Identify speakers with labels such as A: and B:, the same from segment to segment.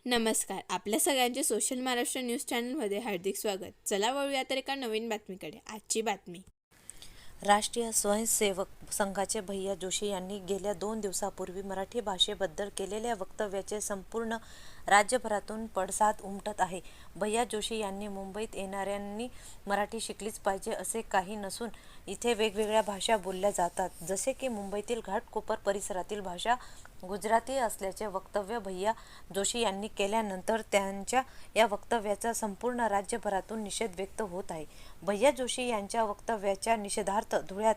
A: नमस्कार. आपल्या सगळ्यांचे सोशल महाराष्ट्र न्यूज चॅनलमध्ये हार्दिक स्वागत. चला वळूया तर एका नवीन बातमीकडे. आजची बातमी.
B: राष्ट्रीय स्वयंसेवक संघाचे भैया जोशी यांनी गेल्या 2 दिवसापूर्वी मराठी भाषेबद्दल केलेल्या वक्तव्याचे संपूर्ण राज्यभरातून पडसाद उमटत आहे. भैया जोशी यांनी मुंबईत येणाऱ्यांनी मराठी शिकलीच पाहिजे असे काही नसून इथे वेगवेगळ्या भाषा बोलल्या जातात, जसे की मुंबईतील घाटकोपर परिसरातील भाषा गुजराती असल्याचे वक्तव्य भैया जोशी यांनी केल्यानंतर त्यांच्या या वक्तव्याचा संपूर्ण राज्यभरातून निषेध व्यक्त होत आहे. भैया जोशी यांच्या वक्तव्याच्या निषेधार्थ धुळ्यात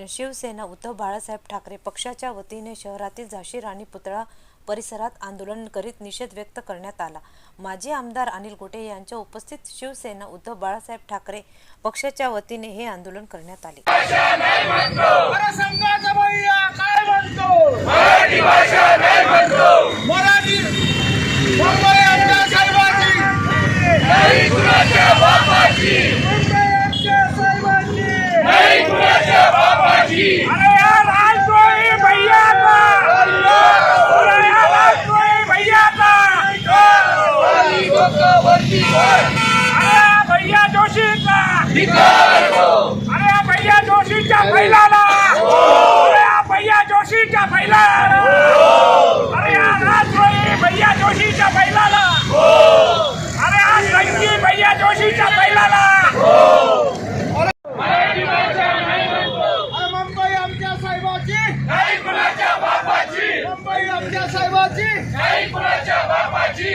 B: शिवसेना उद्धव बाळासाहेब ठाकरे पक्षाच्या वतीने शहरातील झाशी राणी पुतळा परिसरात आंदोलन करीत निषेध व्यक्त करण्यात आला. माजी आमदार अनिल गोटे यांच्या उपस्थित शिवसेना उद्धव बाळासाहेब ठाकरे पक्षाच्या वतीने हे आंदोलन करण्यात आले.
C: भैया जोशीचा भैया जोशीच्या बैलाला भैया जोशीच्या बैलाला भैया जोशीच्या बैलाला आज संगी भैया जोशीच्या बैलाला मुंबई आमच्या साहेबाची नाही कुणाच्या बापाची मुंबई आमच्या साहेबाची नाही कुणाच्या बापाची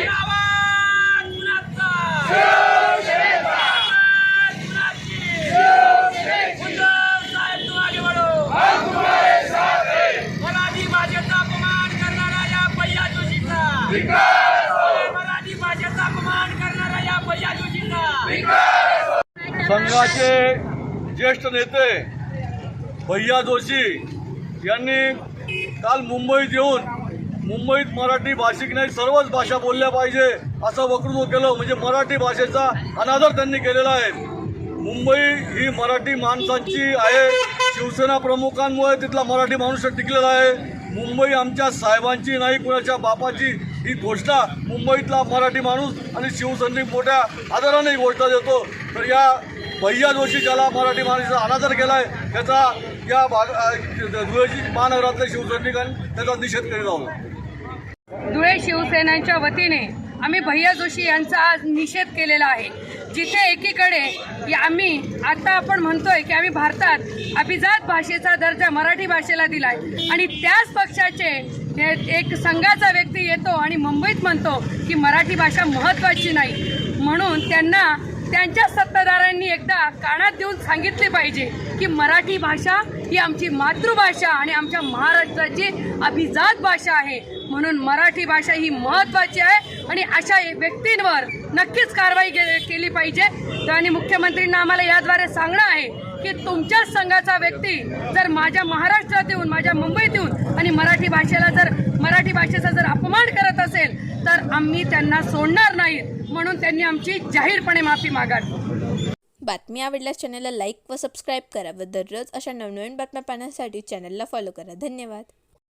C: मराठी भाषेचा अपमान करणारा या भैया जोशींना
D: संघाचे ज्येष्ठ नेते भैया जोशी यांनी काल मुंबईत येऊन मुंबईत मराठी भाषिक नाही सर्वच भाषा बोलल्या पाहिजे असं वक्तव्य केलं. म्हणजे मराठी भाषेचा अनादर त्यांनी केलेला आहे. मुंबई ही मराठी माणसांची आहे. शिवसेना प्रमुखांमुळे तिथला मराठी माणूस टिकलेला आहे. मुंबई आमच्या साहेबांची नाही कुणाच्या बापाची ही घोषणा मुंबईतला मराठी माणूस आणि शिवसैनिक मोठ्या आदराने ही घोषणा देतो. तर या भैया जोशी ज्याला मराठी माणसाचा अनादर केला आहे त्याचा या धुळे महानगरातल्या शिवसैनिकांनी त्याचा निषेध करीत आहोत.
E: धुळे शिवसेनांच्या वतीने आम्ही भैया जोशी यांचा आज निषेध केलेला आहे. जिथे एकीकडे आम्ही आता आपण म्हणतोय की आम्ही भारतात अभिजात भाषेचा दर्जा मराठी भाषेला दिलाय आणि त्याच पक्षाचे एक संघाचा व्यक्ती येतो आणि मुंबईत म्हणतो की मराठी भाषा महत्त्वाची नाही, म्हणून त्यांना त्यांच्या सत्ताधाऱ्यांनी एकदा कानात देऊन सांगितले पाहिजे की मराठी भाषा ही आमची मातृभाषा आणि आमच्या महाराष्ट्राची अभिजात भाषा आहे, म्हणून मराठी भाषा ही महत्त्वाची आहे आणि अशा व्यक्तींवर नक्कीच कारवाई केली पाहिजे. आणि मुख्यमंत्र्यांना आम्हाला याद्वारे सांगणं आहे की तुमच्याच संघाचा व्यक्ती जर माझ्या महाराष्ट्रात येऊन माझ्या मुंबईत येऊन आणि मराठी भाषेचा जर अपमान करत असेल तर आम्ही त्यांना सोडणार नाही, म्हणून त्यांनी आमची जाहीरपणे माफी मागावी.
A: बातमी आवडल्यास चॅनलला लाईक व सबस्क्राईब करा व दररोज अशा नवनवीन बातम्या पाहण्यासाठी चॅनलला फॉलो करा. धन्यवाद.